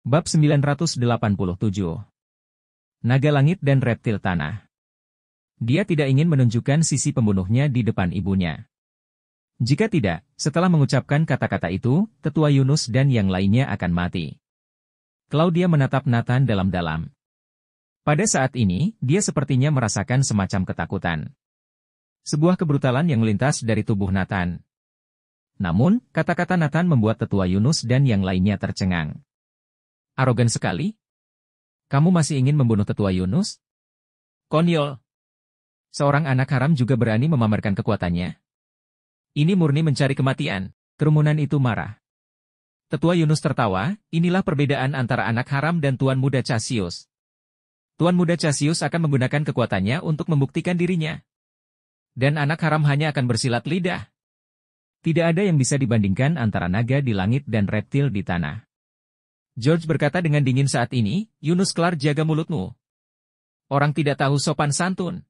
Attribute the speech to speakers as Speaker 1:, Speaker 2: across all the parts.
Speaker 1: Bab 987. Naga Langit dan Reptil Tanah. Dia tidak ingin menunjukkan sisi pembunuhnya di depan ibunya. Jika tidak, setelah mengucapkan kata-kata itu, tetua Yunus dan yang lainnya akan mati. Claudia menatap Nathan dalam-dalam. Pada saat ini, dia sepertinya merasakan semacam ketakutan. Sebuah kebrutalan yang melintas dari tubuh Nathan. Namun, kata-kata Nathan membuat tetua Yunus dan yang lainnya tercengang. Arogan sekali? Kamu masih ingin membunuh tetua Yunus? Konyol. Seorang anak haram juga berani memamerkan kekuatannya. Ini murni mencari kematian. Kerumunan itu marah. Tetua Yunus tertawa, inilah perbedaan antara anak haram dan Tuan Muda Cassius. Tuan Muda Cassius akan menggunakan kekuatannya untuk membuktikan dirinya. Dan anak haram hanya akan bersilat lidah. Tidak ada yang bisa dibandingkan antara naga di langit dan reptil di tanah. George berkata dengan dingin saat ini, Yunus Clark, jaga mulutmu. Orang tidak tahu sopan santun.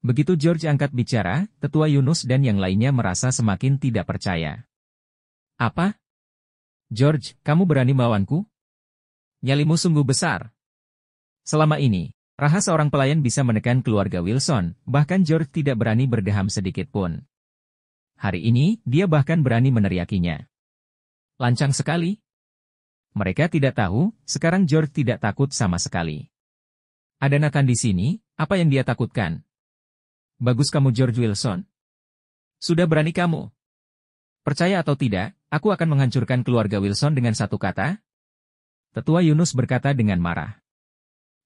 Speaker 1: Begitu George angkat bicara, tetua Yunus dan yang lainnya merasa semakin tidak percaya. Apa? George, kamu berani melawanku? Nyalimu sungguh besar. Selama ini, Raha seorang pelayan bisa menekan keluarga Wilson, bahkan George tidak berani berdeham sedikit pun. Hari ini, dia bahkan berani meneriakinya. Lancang sekali. Mereka tidak tahu, sekarang George tidak takut sama sekali. Ada Nathan di sini, apa yang dia takutkan? Bagus kamu George Wilson. Sudah berani kamu. Percaya atau tidak, aku akan menghancurkan keluarga Wilson dengan satu kata. Tetua Yunus berkata dengan marah.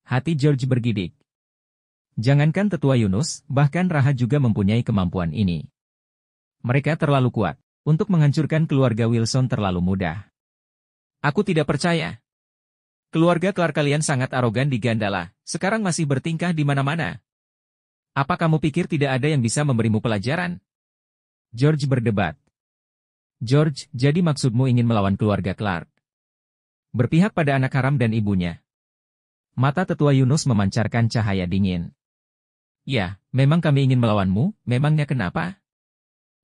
Speaker 1: Hati George bergidik. Jangankan tetua Yunus, bahkan Raha juga mempunyai kemampuan ini. Mereka terlalu kuat. Untuk menghancurkan keluarga Wilson terlalu mudah. Aku tidak percaya. Keluarga Clark kalian sangat arogan di Gandala, sekarang masih bertingkah di mana-mana. Apa kamu pikir tidak ada yang bisa memberimu pelajaran? George berdebat. George, jadi maksudmu ingin melawan keluarga Clark? Berpihak pada anak haram dan ibunya. Mata tetua Yunus memancarkan cahaya dingin. Ya, memang kami ingin melawanmu, memangnya kenapa?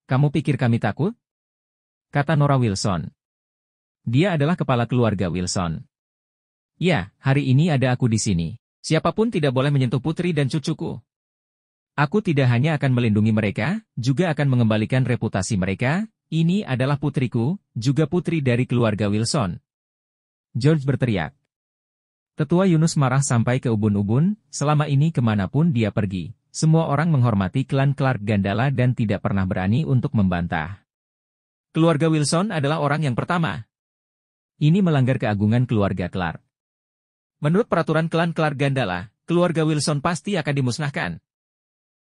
Speaker 1: Kamu pikir kami takut? Kata Nora Wilson. Dia adalah kepala keluarga Wilson. Ya, hari ini ada aku di sini. Siapapun tidak boleh menyentuh putri dan cucuku. Aku tidak hanya akan melindungi mereka, juga akan mengembalikan reputasi mereka. Ini adalah putriku, juga putri dari keluarga Wilson. George berteriak. Tetua Yunus marah sampai ke ubun-ubun, selama ini kemanapun dia pergi. Semua orang menghormati klan Clark Gandala dan tidak pernah berani untuk membantah. Keluarga Wilson adalah orang yang pertama. Ini melanggar keagungan keluarga Clark. Menurut peraturan klan Clark Gandala, keluarga Wilson pasti akan dimusnahkan.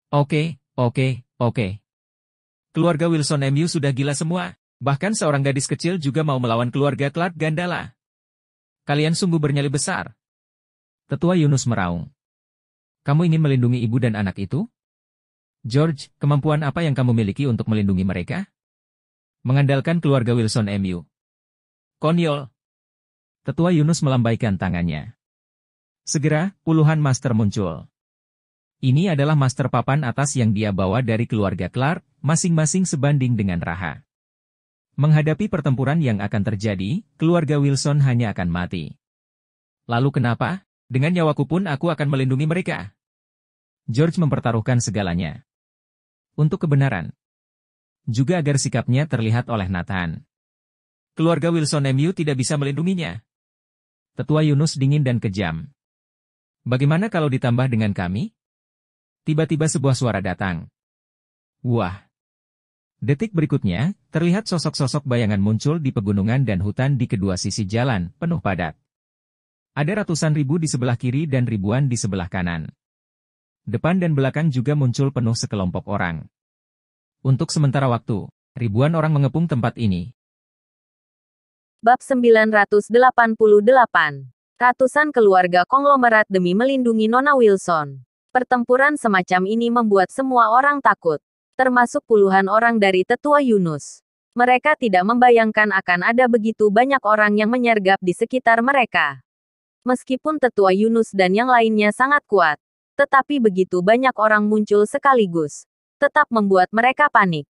Speaker 1: Oke. Keluarga Wilson MU sudah gila semua, bahkan seorang gadis kecil juga mau melawan keluarga Clark Gandala. Kalian sungguh bernyali besar. Tetua Yunus meraung. Kamu ingin melindungi ibu dan anak itu? George, kemampuan apa yang kamu miliki untuk melindungi mereka? Mengandalkan keluarga Wilson MU. Konyol. Tetua Yunus melambaikan tangannya. Segera, puluhan master muncul. Ini adalah master papan atas yang dia bawa dari keluarga Clark, masing-masing sebanding dengan Raha. Menghadapi pertempuran yang akan terjadi, keluarga Wilson hanya akan mati. Lalu kenapa? Dengan nyawaku pun aku akan melindungi mereka. George mempertaruhkan segalanya. Untuk kebenaran. Juga agar sikapnya terlihat oleh Nathan. Keluarga Wilson MU tidak bisa melindunginya. Tetua Yunus dingin dan kejam. Bagaimana kalau ditambah dengan kami? Tiba-tiba sebuah suara datang. Wah. Detik berikutnya, terlihat sosok-sosok bayangan muncul di pegunungan dan hutan di kedua sisi jalan, penuh padat. Ada ratusan ribu di sebelah kiri dan ribuan di sebelah kanan. Depan dan belakang juga muncul penuh sekelompok orang. Untuk sementara waktu, ribuan orang mengepung tempat ini.
Speaker 2: Bab 988. Ratusan keluarga konglomerat demi melindungi Nona Wilson. Pertempuran semacam ini membuat semua orang takut, termasuk puluhan orang dari tetua Yunus. Mereka tidak membayangkan akan ada begitu banyak orang yang menyergap di sekitar mereka. Meskipun tetua Yunus dan yang lainnya sangat kuat, tetapi begitu banyak orang muncul sekaligus, tetap membuat mereka panik.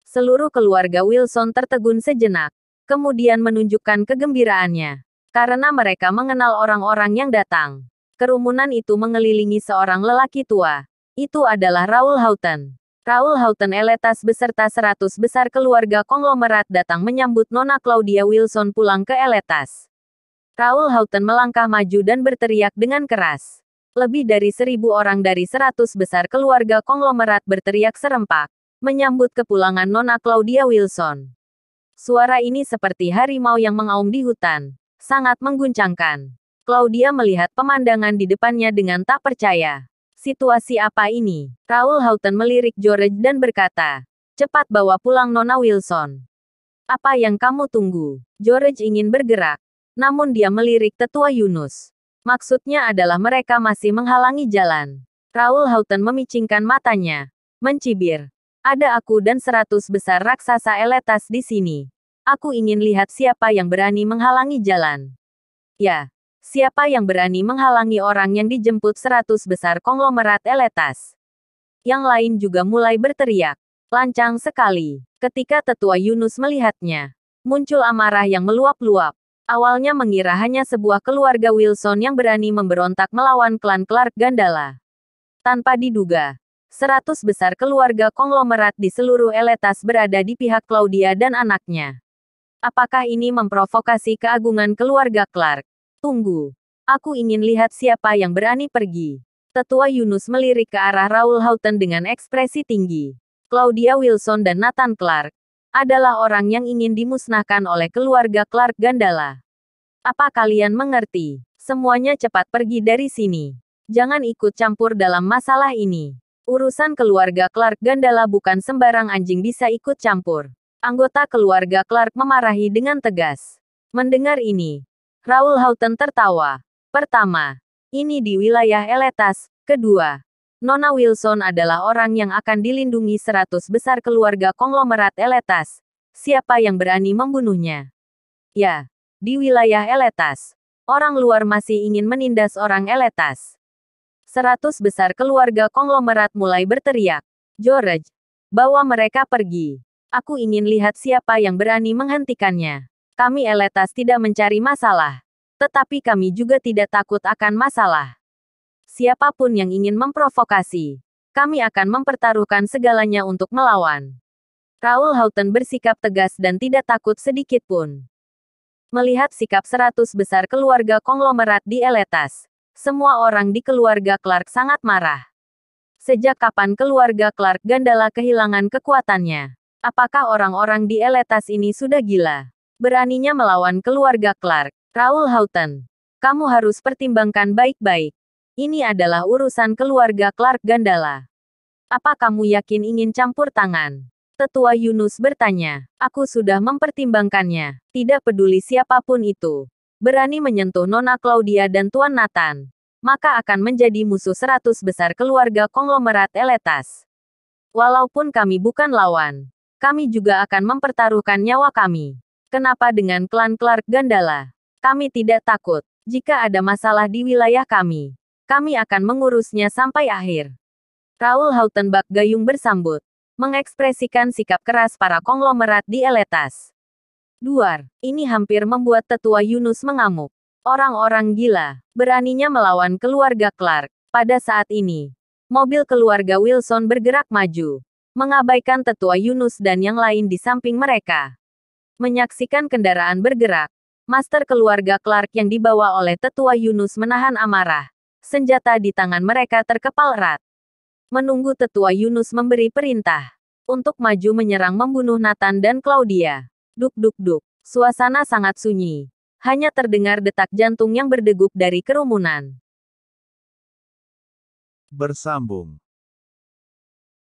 Speaker 2: Seluruh keluarga Wilson tertegun sejenak. Kemudian menunjukkan kegembiraannya. Karena mereka mengenal orang-orang yang datang. Kerumunan itu mengelilingi seorang lelaki tua. Itu adalah Raoul Houghton. Raoul Houghton Eletas beserta 100 besar keluarga konglomerat datang menyambut Nona Claudia Wilson pulang ke Eletas. Raoul Houghton melangkah maju dan berteriak dengan keras. Lebih dari 1.000 orang dari 100 besar keluarga konglomerat berteriak serempak, menyambut kepulangan Nona Claudia Wilson. Suara ini seperti harimau yang mengaum di hutan, sangat mengguncangkan. Claudia melihat pemandangan di depannya dengan tak percaya. Situasi apa ini? Raoul Houghton melirik George dan berkata, cepat bawa pulang Nona Wilson. Apa yang kamu tunggu? George ingin bergerak. Namun dia melirik tetua Yunus. Maksudnya adalah mereka masih menghalangi jalan. Raoul Houghton memicingkan matanya. Mencibir. Ada aku dan 100 besar raksasa Eletas di sini. Aku ingin lihat siapa yang berani menghalangi jalan. Ya. Siapa yang berani menghalangi orang yang dijemput 100 besar konglomerat Eletas? Yang lain juga mulai berteriak. Lancang sekali. Ketika tetua Yunus melihatnya, muncul amarah yang meluap-luap. Awalnya mengira hanya sebuah keluarga Wilson yang berani memberontak melawan klan Clark Gandala. Tanpa diduga, 100 besar keluarga konglomerat di seluruh Eletas berada di pihak Claudia dan anaknya. Apakah ini memprovokasi keagungan keluarga Clark? Tunggu. Aku ingin lihat siapa yang berani pergi. Tetua Yunus melirik ke arah Raoul Houghton dengan ekspresi tinggi. Claudia Wilson dan Nathan Clark adalah orang yang ingin dimusnahkan oleh keluarga Clark Gandala. Apa kalian mengerti? Semuanya cepat pergi dari sini. Jangan ikut campur dalam masalah ini. Urusan keluarga Clark Gandala bukan sembarang anjing bisa ikut campur. Anggota keluarga Clark memarahi dengan tegas. Mendengar ini, Raoul Houghton tertawa. Pertama, ini di wilayah Eletas. Kedua, Nona Wilson adalah orang yang akan dilindungi 100 besar keluarga konglomerat Eletas. Siapa yang berani membunuhnya? Ya, di wilayah Eletas. Orang luar masih ingin menindas orang Eletas. 100 besar keluarga konglomerat mulai berteriak. George, bawa mereka pergi. Aku ingin lihat siapa yang berani menghentikannya. Kami Eletas tidak mencari masalah. Tetapi kami juga tidak takut akan masalah. Siapapun yang ingin memprovokasi, kami akan mempertaruhkan segalanya untuk melawan. Raoul Houghton bersikap tegas dan tidak takut sedikit pun. Melihat sikap 100 besar keluarga konglomerat di Eletas, semua orang di keluarga Clark sangat marah. Sejak kapan keluarga Clark Gandala kehilangan kekuatannya? Apakah orang-orang di Eletas ini sudah gila? Beraninya melawan keluarga Clark. Raoul Houghton, kamu harus pertimbangkan baik-baik. Ini adalah urusan keluarga Clark Gandala. Apa kamu yakin ingin campur tangan? Tetua Yunus bertanya. Aku sudah mempertimbangkannya. Tidak peduli siapapun itu. Berani menyentuh Nona Claudia dan Tuan Nathan, maka akan menjadi musuh 100 besar keluarga konglomerat Eletas. Walaupun kami bukan lawan, kami juga akan mempertaruhkan nyawa kami. Kenapa dengan klan Clark Gandala? Kami tidak takut. Jika ada masalah di wilayah kami akan mengurusnya sampai akhir. Raoul Houghton bak gayung bersambut, mengekspresikan sikap keras para konglomerat di Eletas. Duar, ini hampir membuat tetua Yunus mengamuk. Orang-orang gila, beraninya melawan keluarga Clark. Pada saat ini, mobil keluarga Wilson bergerak maju, mengabaikan tetua Yunus dan yang lain di samping mereka. Menyaksikan kendaraan bergerak, Master keluarga Clark yang dibawa oleh tetua Yunus menahan amarah. Senjata di tangan mereka terkepal erat. Menunggu tetua Yunus memberi perintah untuk maju menyerang membunuh Nathan dan Claudia. Duk-duk-duk. Suasana sangat sunyi. Hanya terdengar detak jantung yang berdegup dari kerumunan.
Speaker 3: Bersambung.